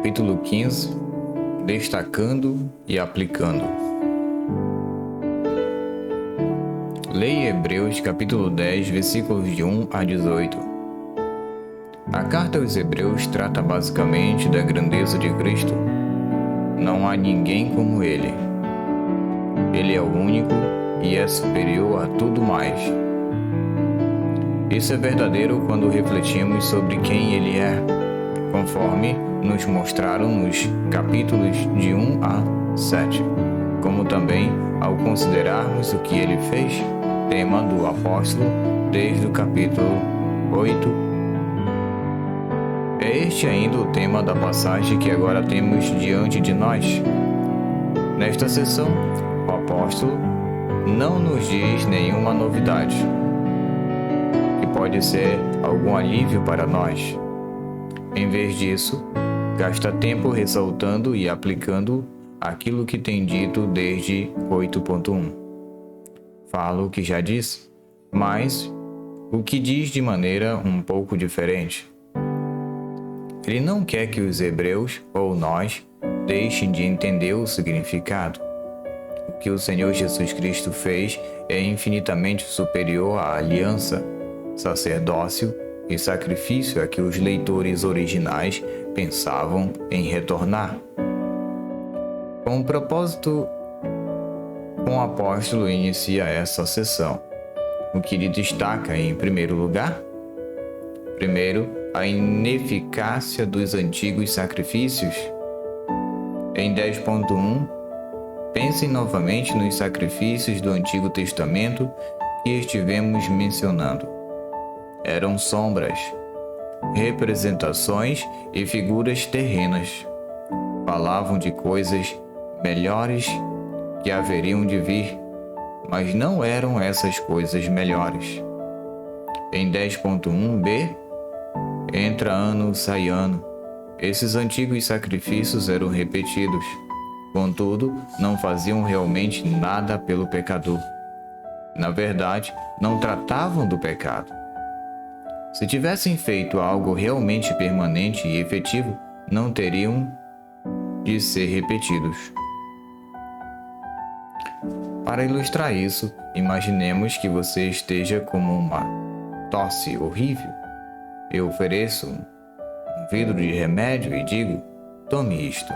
capítulo 15, destacando e aplicando. Leia Hebreus, capítulo 10, versículos de 1 a 18. A carta aos Hebreus trata basicamente da grandeza de Cristo. Não há ninguém como Ele. Ele é o único e é superior a tudo mais. Isso é verdadeiro quando refletimos sobre quem Ele é, conforme nos mostraram nos capítulos de 1 a 7, como também ao considerarmos o que Ele fez, tema do apóstolo desde o capítulo 8. É este ainda o tema da passagem que agora temos diante de nós. Nesta sessão, o apóstolo não nos diz nenhuma novidade, que pode ser algum alívio para nós. Em vez disso, gasta tempo ressaltando e aplicando aquilo que tem dito desde 8.1. Falo o que já disse, mas o que diz de maneira um pouco diferente. Ele não quer que os hebreus, ou nós, deixem de entender o significado. O que o Senhor Jesus Cristo fez é infinitamente superior à aliança, sacerdócio e sacrifício a que os leitores originais pensavam em retornar. Com o propósito, o apóstolo inicia essa sessão. O que ele destaca em primeiro lugar? Primeiro, a ineficácia dos antigos sacrifícios. Em 10.1, pensem novamente nos sacrifícios do Antigo Testamento que estivemos mencionando. Eram sombras, representações e figuras terrenas. Falavam de coisas melhores que haveriam de vir, mas não eram essas coisas melhores. Em 10.1b, entra ano, sai ano. Esses antigos sacrifícios eram repetidos, contudo, não faziam realmente nada pelo pecador. Na verdade, não tratavam do pecado. Se tivessem feito algo realmente permanente e efetivo, não teriam de ser repetidos. Para ilustrar isso, imaginemos que você esteja como uma tosse horrível. Eu ofereço um vidro de remédio e digo: tome isto.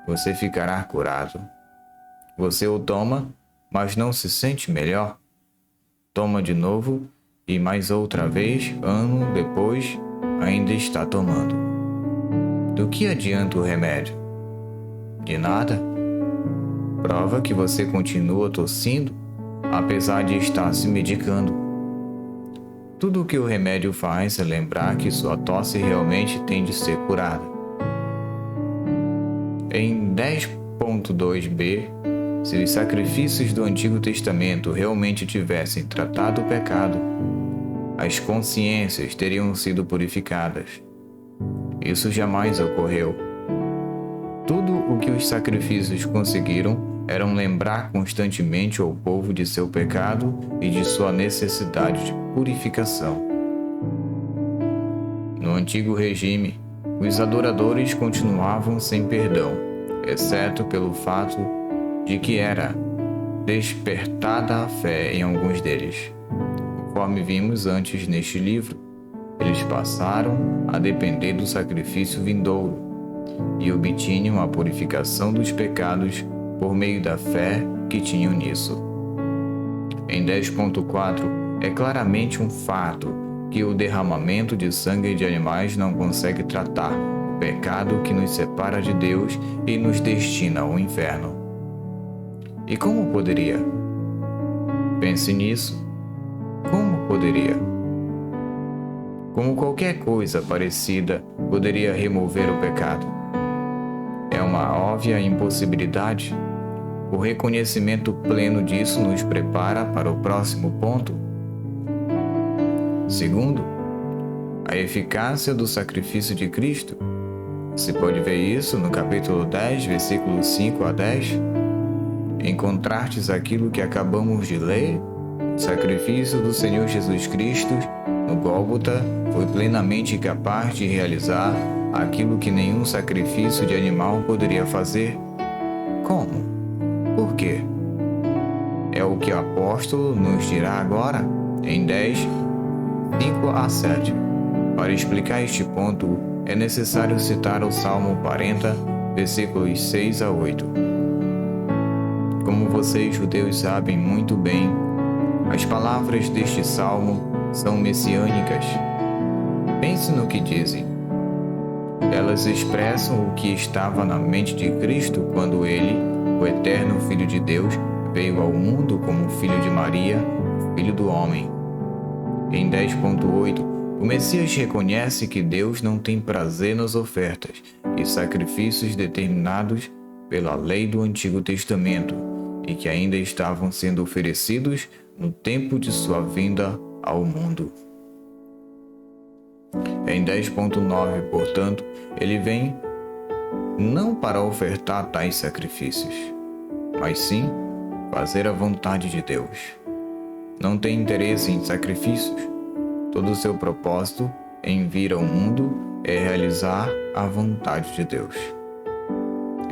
Você ficará curado. Você o toma, mas não se sente melhor. Toma de novo e mais outra vez, ano depois, ainda está tomando. Do que adianta o remédio? De nada. Prova que você continua tossindo, apesar de estar se medicando. Tudo o que o remédio faz é lembrar que sua tosse realmente tem de ser curada. Em 10.2b, se os sacrifícios do Antigo Testamento realmente tivessem tratado o pecado, as consciências teriam sido purificadas. Isso jamais ocorreu. Tudo o que os sacrifícios conseguiram eram lembrar constantemente ao povo de seu pecado e de sua necessidade de purificação. No antigo regime, os adoradores continuavam sem perdão, exceto pelo fato de que era despertada a fé em alguns deles. Conforme vimos antes neste livro, eles passaram a depender do sacrifício vindouro e obtinham a purificação dos pecados por meio da fé que tinham nisso. Em 10.4, é claramente um fato que o derramamento de sangue de animais não consegue tratar o pecado que nos separa de Deus e nos destina ao inferno. E como poderia? Pense nisso. Como poderia? Como qualquer coisa parecida poderia remover o pecado? É uma óbvia impossibilidade. O reconhecimento pleno disso nos prepara para o próximo ponto. Segundo, a eficácia do sacrifício de Cristo. Você pode ver isso no capítulo 10, versículos 5 a 10. Encontrastes aquilo que acabamos de ler, o sacrifício do Senhor Jesus Cristo No Gólgota, foi plenamente capaz de realizar aquilo que nenhum sacrifício de animal poderia fazer. Como? Por quê? É o que o apóstolo nos dirá agora, em 10, 5 a 7. Para explicar este ponto, é necessário citar o Salmo 40, versículos 6 a 8. Como vocês, judeus, sabem muito bem, as palavras deste salmo são messiânicas. Pense no que dizem. Elas expressam o que estava na mente de Cristo quando ele, o eterno Filho de Deus, veio ao mundo como filho de Maria, filho do homem. Em 10.8, o Messias reconhece que Deus não tem prazer nas ofertas e sacrifícios determinados pela lei do Antigo Testamento e que ainda estavam sendo oferecidos no tempo de sua vinda ao mundo. Em 10.9, portanto, ele vem não para ofertar tais sacrifícios, mas sim fazer a vontade de Deus. Não tem interesse em sacrifícios. Todo o seu propósito em vir ao mundo é realizar a vontade de Deus.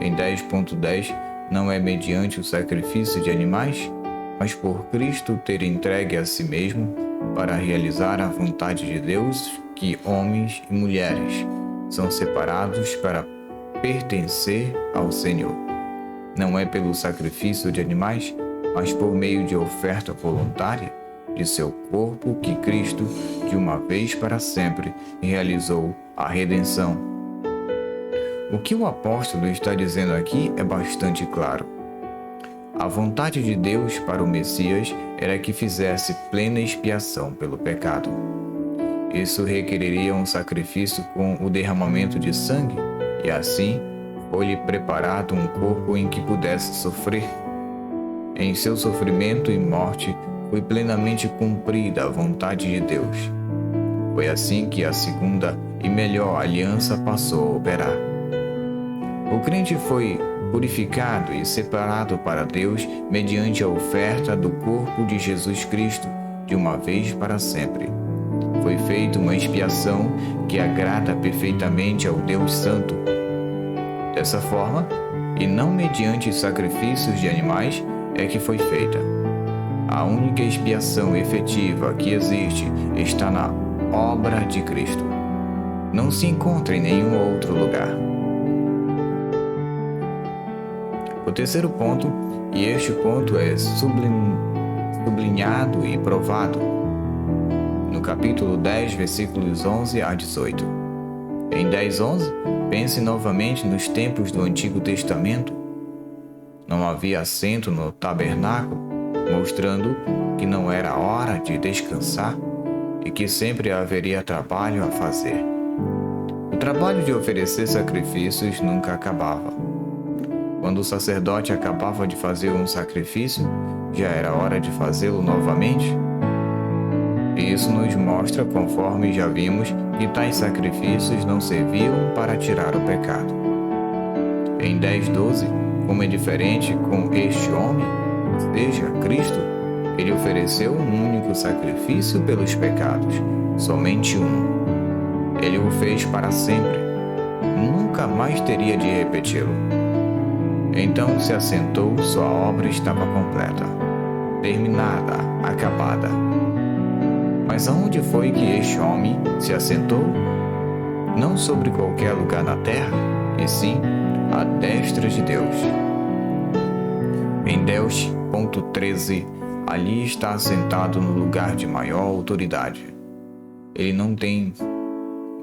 Em 10.10, não é mediante o sacrifício de animais, mas por Cristo ter entregue a si mesmo para realizar a vontade de Deus que homens e mulheres são separados para pertencer ao Senhor. Não é pelo sacrifício de animais, mas por meio de oferta voluntária de seu corpo que Cristo, de uma vez para sempre, realizou a redenção. O que o apóstolo está dizendo aqui é bastante claro. A vontade de Deus para o Messias era que fizesse plena expiação pelo pecado. Isso requeriria um sacrifício com o derramamento de sangue, e assim foi-lhe preparado um corpo em que pudesse sofrer. Em seu sofrimento e morte foi plenamente cumprida a vontade de Deus. Foi assim que a segunda e melhor aliança passou a operar. O crente foi purificado e separado para Deus mediante a oferta do corpo de Jesus Cristo, de uma vez para sempre. Foi feita uma expiação que agrada perfeitamente ao Deus Santo. Dessa forma, e não mediante sacrifícios de animais, é que foi feita. A única expiação efetiva que existe está na obra de Cristo. Não se encontra em nenhum outro lugar. O terceiro ponto, e este ponto é sublinhado e provado, no capítulo 10, versículos 11 a 18. Em 10:11, pense novamente nos tempos do Antigo Testamento. Não havia assento no tabernáculo, mostrando que não era hora de descansar e que sempre haveria trabalho a fazer. O trabalho de oferecer sacrifícios nunca acabava. Quando o sacerdote acabava de fazer um sacrifício, já era hora de fazê-lo novamente. E isso nos mostra, conforme já vimos, que tais sacrifícios não serviam para tirar o pecado. Em 10:12, como é diferente com este homem, ou seja, Cristo, ele ofereceu um único sacrifício pelos pecados, somente um. Ele o fez para sempre, nunca mais teria de repeti-lo. Então se assentou, sua obra estava completa, terminada, acabada. Mas aonde foi que este homem se assentou? Não sobre qualquer lugar na terra, e sim à destra de Deus. Em 10.13, ali está assentado no lugar de maior autoridade. Ele não tem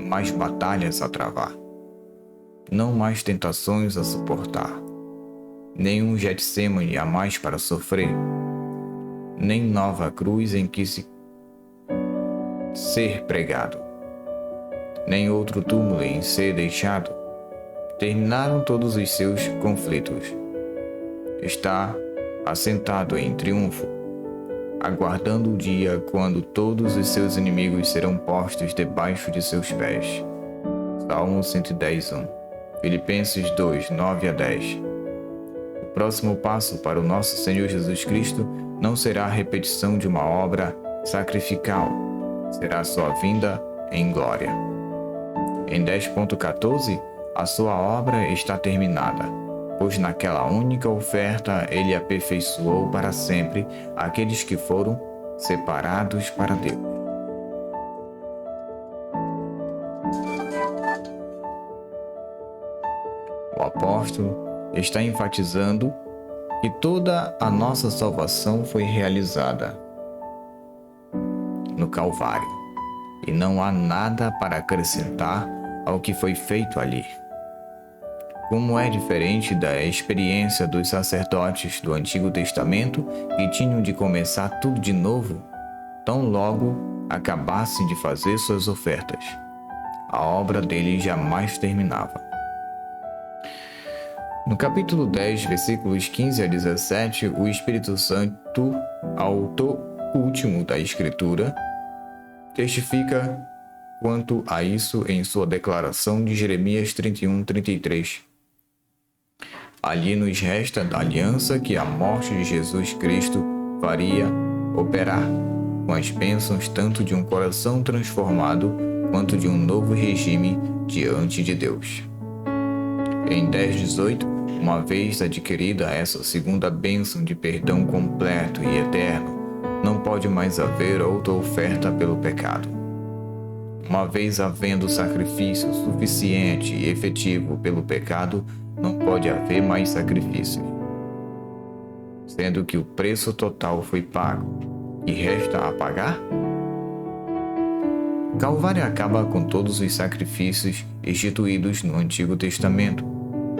mais batalhas a travar, não mais tentações a suportar, nenhum Getsemane a mais para sofrer, nem nova cruz em que ser pregado, nem outro túmulo em ser deixado. Terminaram todos os seus conflitos. Está assentado em triunfo, aguardando o dia quando todos os seus inimigos serão postos debaixo de seus pés. Salmo 110:1. Filipenses 2, 9 a 10. O próximo passo para o nosso Senhor Jesus Cristo não será a repetição de uma obra sacrificial, será sua vinda em glória. Em 10.14, a sua obra está terminada, pois naquela única oferta ele aperfeiçoou para sempre aqueles que foram separados para Deus. O apóstolo está enfatizando que toda a nossa salvação foi realizada no Calvário, e não há nada para acrescentar ao que foi feito ali. Como é diferente da experiência dos sacerdotes do Antigo Testamento, que tinham de começar tudo de novo, tão logo acabassem de fazer suas ofertas. A obra dele jamais terminava. No capítulo 10, versículos 15 a 17, o Espírito Santo, autor último da Escritura, testifica quanto a isso em sua declaração de Jeremias 31:33. Ali nos resta da aliança que a morte de Jesus Cristo faria operar, com as bênçãos tanto de um coração transformado quanto de um novo regime diante de Deus. Em 10:18, uma vez adquirida essa segunda bênção de perdão completo e eterno, não pode mais haver outra oferta pelo pecado. Uma vez havendo sacrifício suficiente e efetivo pelo pecado, não pode haver mais sacrifícios. Sendo que o preço total foi pago, e resta a pagar? Calvário acaba com todos os sacrifícios instituídos no Antigo Testamento,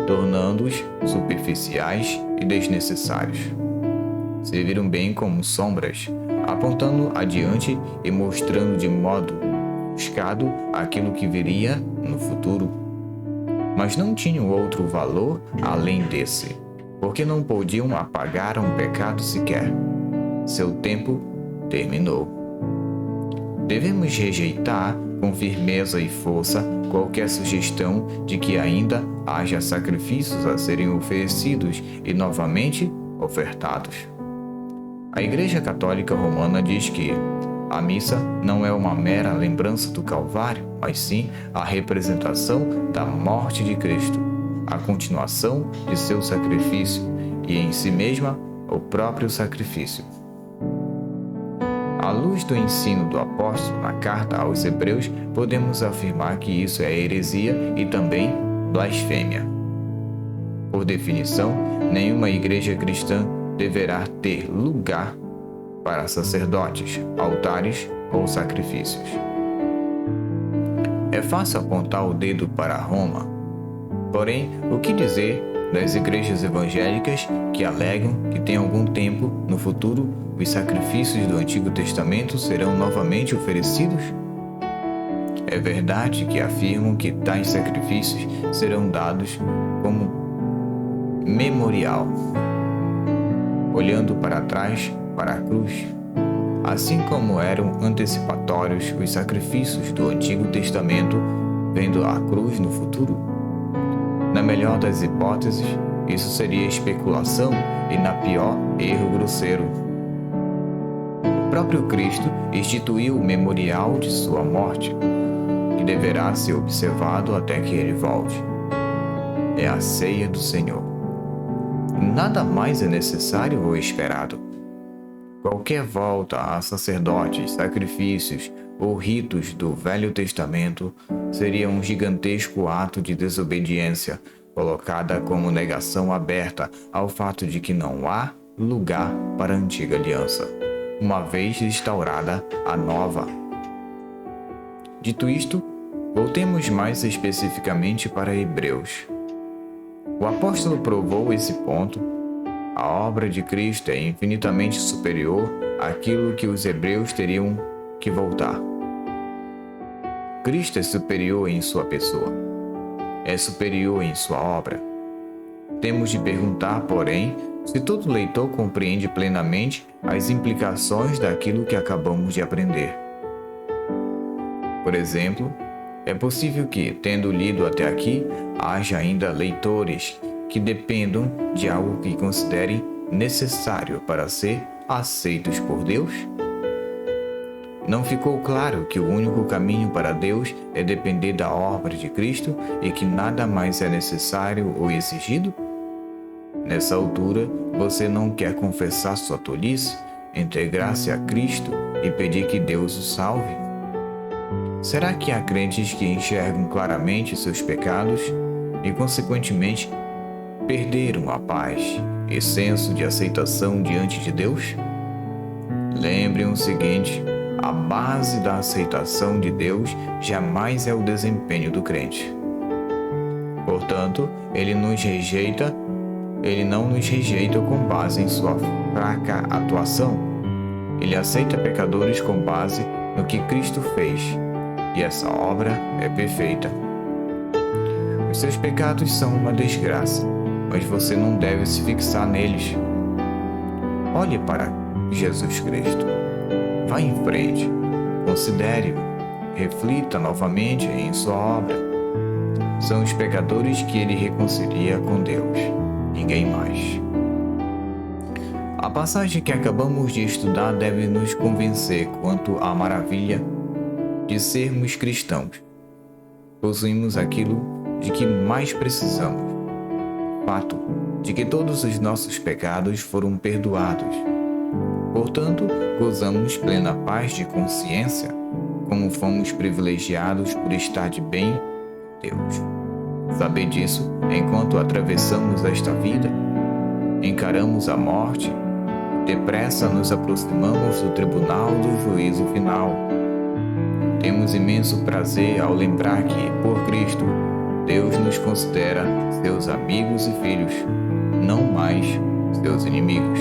tornando-os superficiais e desnecessários. Serviram bem como sombras, apontando adiante e mostrando de modo ofuscado aquilo que viria no futuro. Mas não tinham outro valor além desse, porque não podiam apagar um pecado sequer. Seu tempo terminou. Devemos rejeitar com firmeza e força qualquer sugestão de que ainda haja sacrifícios a serem oferecidos e novamente ofertados. A Igreja Católica Romana diz que a missa não é uma mera lembrança do Calvário, mas sim a representação da morte de Cristo, a continuação de seu sacrifício e em si mesma o próprio sacrifício. À luz do ensino do apóstolo na carta aos Hebreus, podemos afirmar que isso é heresia e também blasfêmia. Por definição, nenhuma igreja cristã deverá ter lugar para sacerdotes, altares ou sacrifícios. É fácil apontar o dedo para Roma. Porém, o que dizer das igrejas evangélicas que alegam que em algum tempo, no futuro, os sacrifícios do Antigo Testamento serão novamente oferecidos? É verdade que afirmam que tais sacrifícios serão dados como memorial, olhando para trás para a cruz, assim como eram antecipatórios os sacrifícios do Antigo Testamento, vendo a cruz no futuro. Na melhor das hipóteses, isso seria especulação e, na pior, erro grosseiro. O próprio Cristo instituiu o memorial de sua morte, que deverá ser observado até que ele volte. É a ceia do Senhor. Nada mais é necessário ou esperado. Qualquer volta a sacerdotes, sacrifícios ou ritos do Velho Testamento seria um gigantesco ato de desobediência, colocada como negação aberta ao fato de que não há lugar para a antiga aliança, uma vez instaurada a nova. Dito isto, voltemos mais especificamente para Hebreus. O apóstolo provou esse ponto. A obra de Cristo é infinitamente superior àquilo que os hebreus teriam que voltar. Cristo é superior em sua pessoa. É superior em sua obra. Temos de perguntar, porém, se todo leitor compreende plenamente as implicações daquilo que acabamos de aprender. Por exemplo, é possível que, tendo lido até aqui, haja ainda leitores que dependam de algo que considerem necessário para ser aceitos por Deus? Não ficou claro que o único caminho para Deus é depender da obra de Cristo e que nada mais é necessário ou exigido? Nessa altura, você não quer confessar sua tolice, entregar-se a Cristo e pedir que Deus o salve? Será que há crentes que enxergam claramente seus pecados e, consequentemente, perderam a paz e senso de aceitação diante de Deus? Lembrem o seguinte: a base da aceitação de Deus jamais é o desempenho do crente. Portanto, Ele não nos rejeita com base em sua fraca atuação. Ele aceita pecadores com base no que Cristo fez, e essa obra é perfeita. Os seus pecados são uma desgraça, mas você não deve se fixar neles. Olhe para Jesus Cristo. Vá em frente, considere-o, reflita novamente em sua obra. São os pecadores que ele reconcilia com Deus, ninguém mais. A passagem que acabamos de estudar deve nos convencer quanto à maravilha de sermos cristãos. Possuímos aquilo de que mais precisamos: o fato de que todos os nossos pecados foram perdoados. Portanto, gozamos plena paz de consciência, como fomos privilegiados por estar de bem com Deus. Saber disso enquanto atravessamos esta vida, encaramos a morte, depressa nos aproximamos do tribunal do juízo final. Temos imenso prazer ao lembrar que, por Cristo, Deus nos considera seus amigos e filhos, não mais seus inimigos.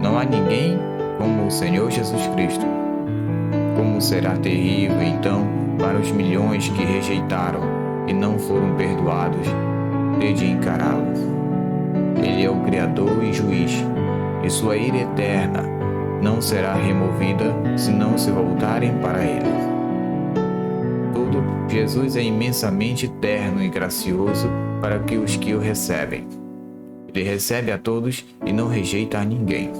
Não há ninguém como o Senhor Jesus Cristo. Como será terrível, então, para os milhões que rejeitaram e não foram perdoados, ter de encará-los. Ele é o Criador e Juiz, e sua ira eterna não será removida se não se voltarem para Ele. Tudo, Jesus é imensamente terno e gracioso para que os que o recebem. Ele recebe a todos e não rejeita a ninguém.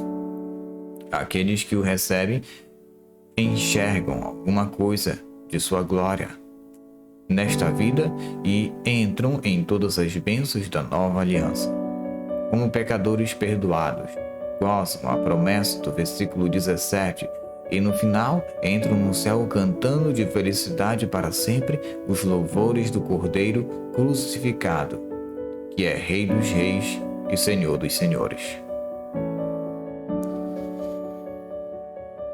Aqueles que o recebem enxergam alguma coisa de sua glória nesta vida e entram em todas as bênçãos da nova aliança. Como pecadores perdoados, gozam a promessa do versículo 17 e no final entram no céu cantando de felicidade para sempre os louvores do Cordeiro crucificado, que é Rei dos Reis e Senhor dos Senhores.